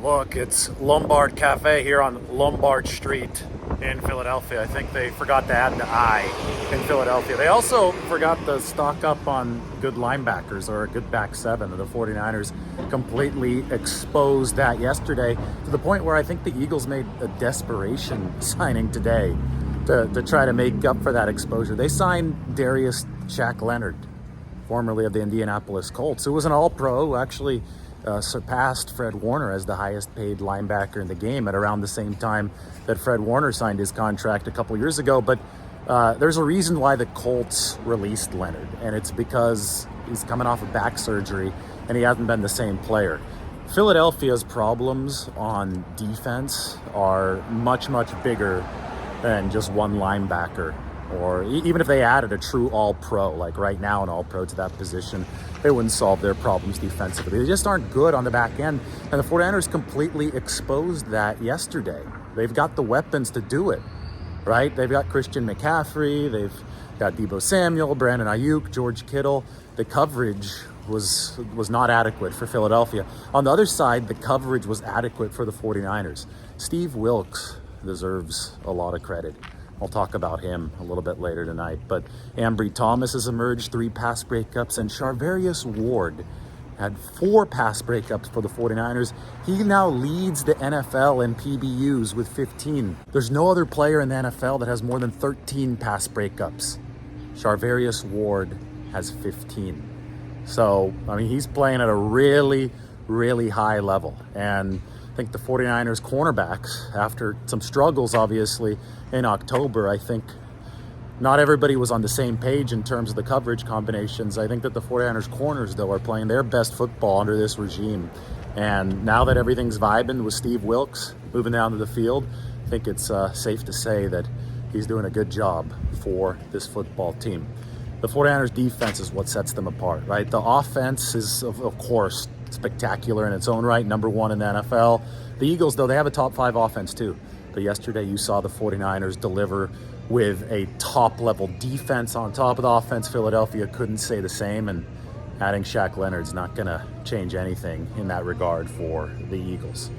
Look, it's Lombard Cafe here on Lombard Street in Philadelphia. I think they forgot to add the I in Philadelphia. They also forgot to stock up on good linebackers or a good back seven. The 49ers completely exposed that yesterday to the point where I think the Eagles made a desperation signing today to try to make up for that exposure. They signed Shaq Leonard, formerly of the Indianapolis Colts, who was an all-pro, who actually surpassed Fred Warner as the highest paid linebacker in the game at around the same time that Fred Warner signed his contract a couple years ago. But there's a reason why the Colts released Leonard, and it's because he's coming off of back surgery and he hasn't been the same player. Philadelphia's problems on defense are much, much bigger than just one linebacker. Or even if they added a true all-pro, like right now an all-pro to that position, they wouldn't solve their problems defensively. They just aren't good on the back end. And the 49ers completely exposed that yesterday. They've got the weapons to do it, right? They've got Christian McCaffrey, they've got Deebo Samuel, Brandon Ayuk, George Kittle. The coverage was not adequate for Philadelphia. On the other side, the coverage was adequate for the 49ers. Steve Wilks deserves a lot of credit. I'll talk about him a little bit later tonight. But Ambry Thomas has emerged, 3 pass breakups, and Charvarius Ward had 4 pass breakups for the 49ers. He now leads the NFL in PBUs with 15. There's no other player in the NFL that has more than 13 pass breakups. Charvarius Ward has 15. So, I mean, he's playing at a really, really high level. And I think the 49ers cornerbacks, after some struggles, obviously, in October, I think not everybody was on the same page in terms of the coverage combinations. I think that the 49ers corners, though, are playing their best football under this regime. And now that everything's vibing with Steve Wilks moving down to the field, I think it's safe to say that he's doing a good job for this football team. The 49ers defense is what sets them apart, right? The offense is, of course, spectacular in its own right, number 1 in the NFL. The Eagles, though, they have a top 5 offense too. But yesterday you saw the 49ers deliver with a top-level defense on top of the offense. Philadelphia couldn't say the same, and adding Shaq Leonard's not going to change anything in that regard for the Eagles.